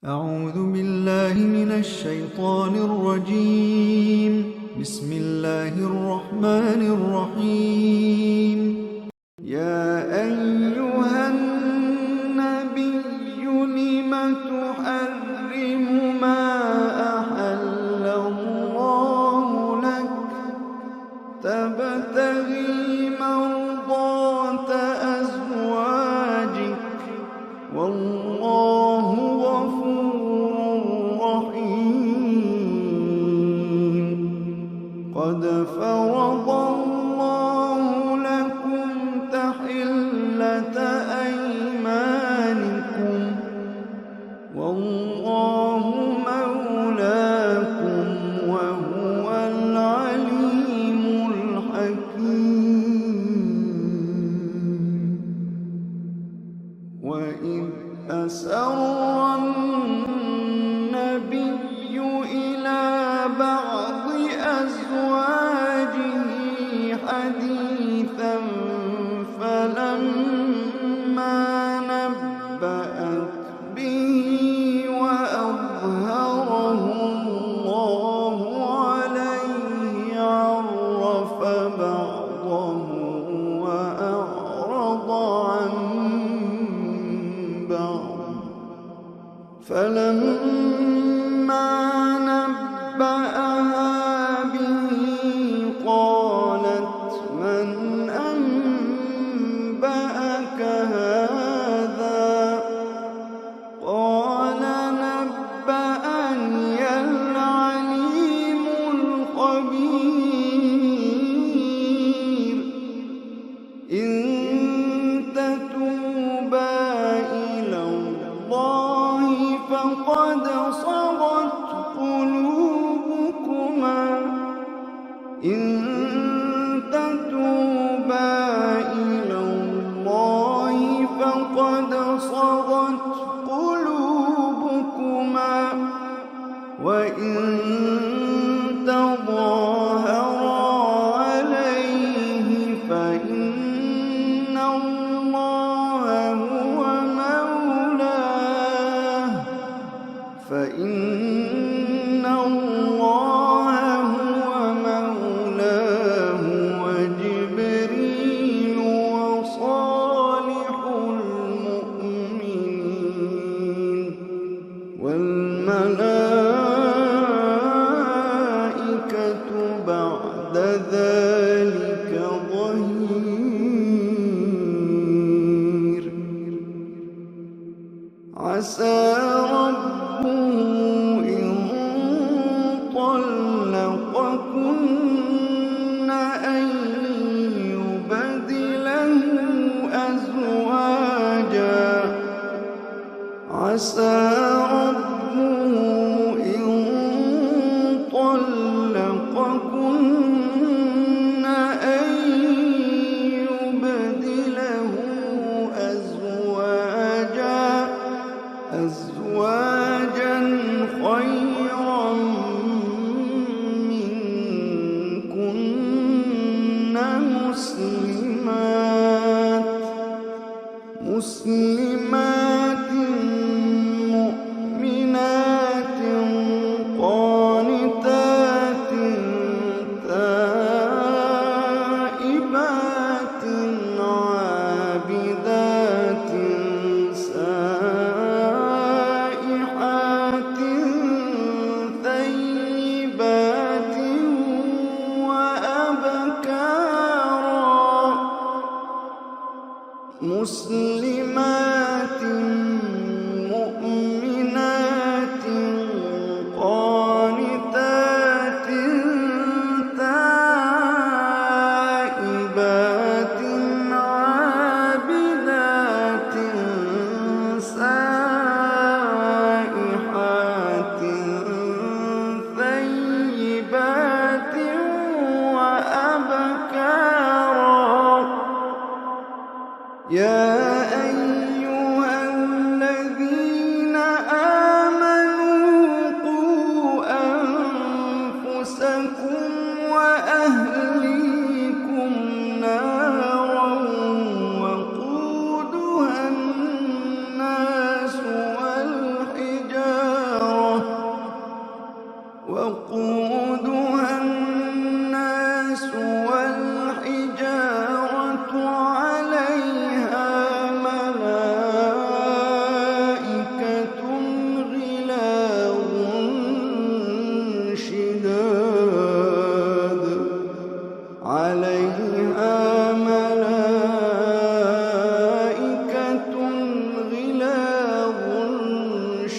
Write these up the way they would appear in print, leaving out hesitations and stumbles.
أعوذ بالله من الشيطان الرجيم. بسم الله الرحمن الرحيم. يا أيها النبي لم تحرم ما أحل الله لك تبتغي مرضات أزواجك والله غفور رحيم. قد فرض الله لكم تحلة أيمانكم والله مولاكم وهو العليم الحكيم. وإذ أسر النبي إلى بعض أزواجه حديثا فلما نبأت به وأظهره الله عليه عرف بعضه وأعرض عن بعض. فلما نبأها به قالت من أنبأك هذا؟ قال نبأني العليم الخبير. إن تتوبا إلى الله فقد صغت قلوبكما إن تتوبا إلى الله فقد صغت قلوبكما وإن تظاهرا عليه فإن الله هو مولاه وجبريل وصالح المؤمنين والملائكة بعد ذلك ظهير. عسى ربه إن طلقكن أن يبدله أزواجا عسى ربه إن طلقكن أن يبدله أزواجا خيرا منكن مسلمات مؤمنات قانتات تائبات عابدات سائحات ثيبات وأبكارا مسلمات وقودها الناس والحجارة عليها ملائكة غلاظ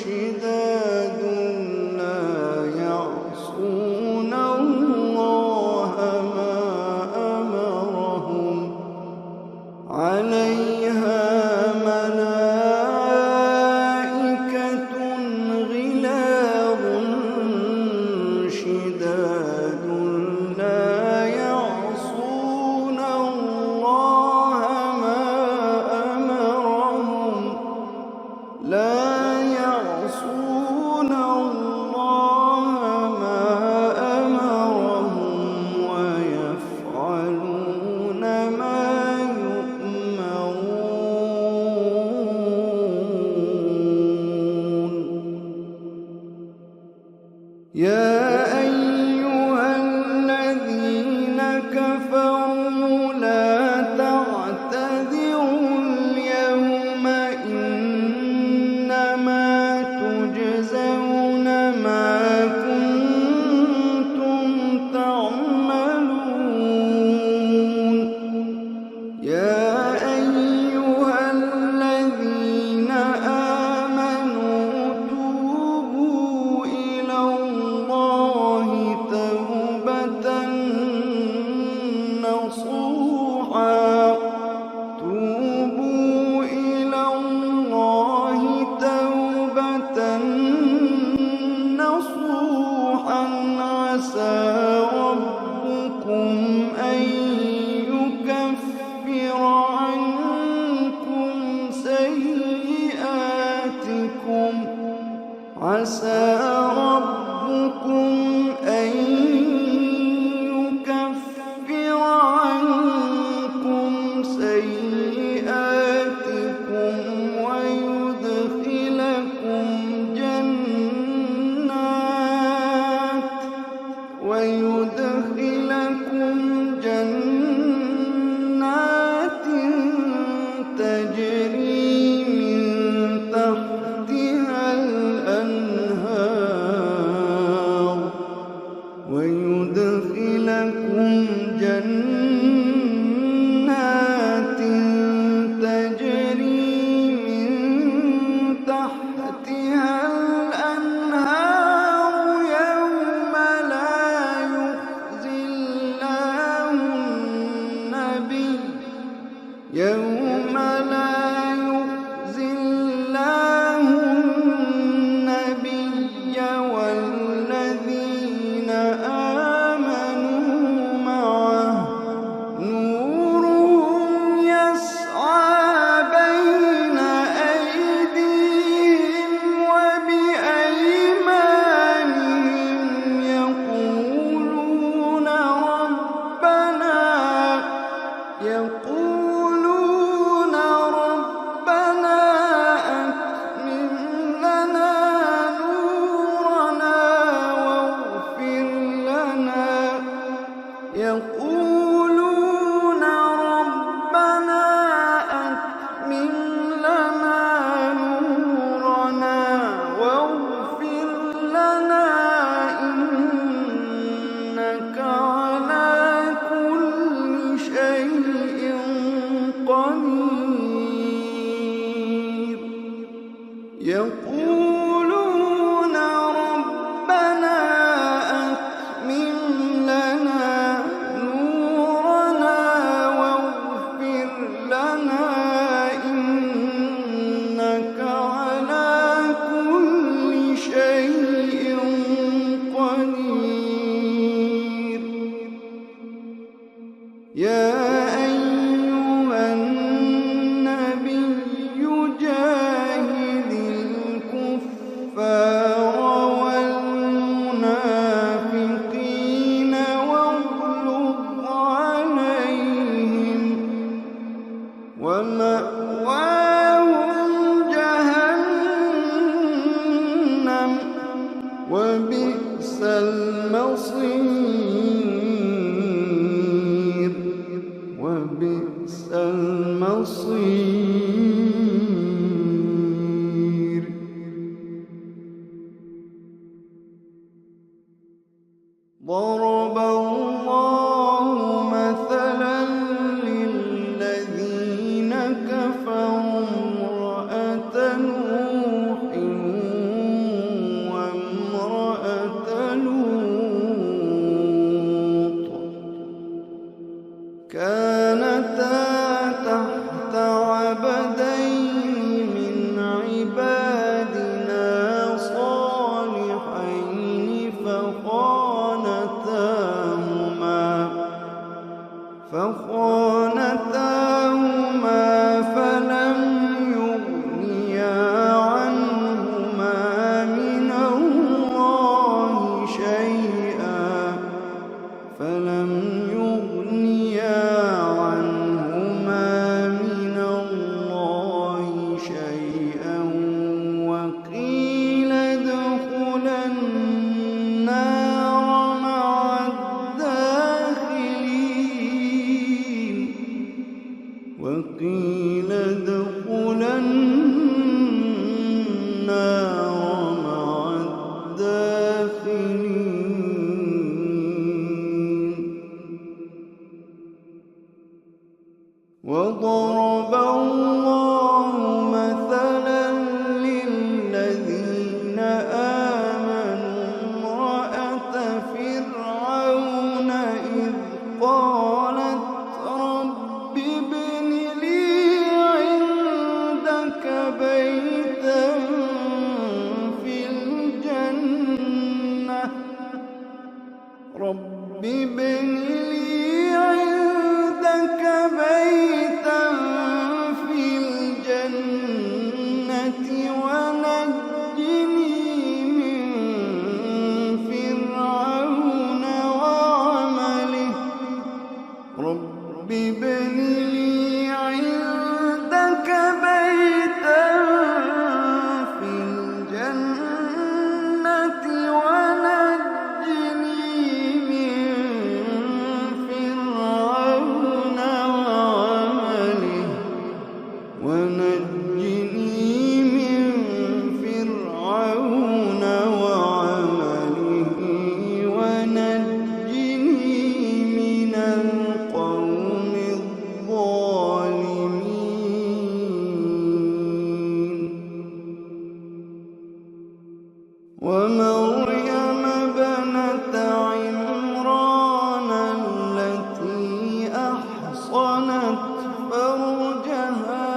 شداد لا يعصون الله ما أمرهم عليها ملائكة غلاظ شداد لا يعصون الله ما أمرهم ويفعلون ما يؤمرون. يا أيها الذين كفروا لا تعتذروا اليوم إنما تجزون ما كنتم تعملون. يا أيها الذين آمنوا توبوا إلى الله توبة نصوحا عسى ربكم أن يكفر عنكم سيئاتكم ويدخلكم جنات تجري من تحتها الأنهار يوم لا يخزي الله النبي والذين آمنوا معه نورهم يسعى بين أيديهم وبأيمانهم يقولون ربنا أتمم لنا نورنا واغفر لنا يقولون ربنا أتمم لنا نورنا واغفر لنا إنك على كل شيء قدير. يقولون ربنا أتمم لنا نورنا واغفر لنا إنك على كل شيء قدير. يا أيها النبي جاهد الكفار والمنافقين واغلظ عليهم ومأواهم جهنم وبئس المصير وبئس المصير. ضرب الله مثلا للذين كفروا امرأة نوح وامرأة لوط كانتا تحت عبدين من عبادنا صالحين فخانتاهما فلم يغنيا عنهما من الله شيئا وقيل ادخلا النار مع الداخلين. وقيل ادخلا النار مع الداخلين. وضرب الله مثلا للذين آمنوا امرأة فرعون إذ قالت رب ابن لي عندك بيتا في الجنة رب ابن لي عندك بيتا في الجنة ونجني من فرعون وعمله رب ابن لي عندك بيتا في الجنة ونجني من فرعون وعمله ونجني من القوم الظالمين. ومريم ابنة عمران التي أحصنت فرجها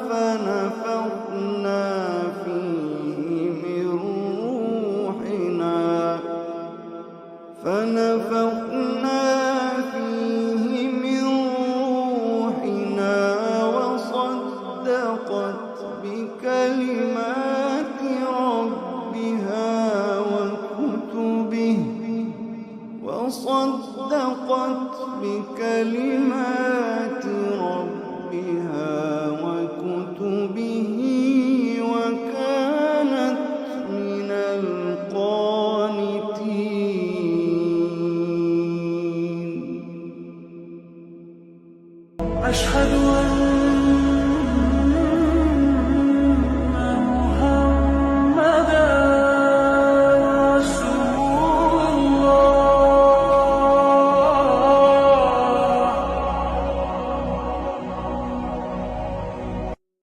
فنفخنا فيه من روحنا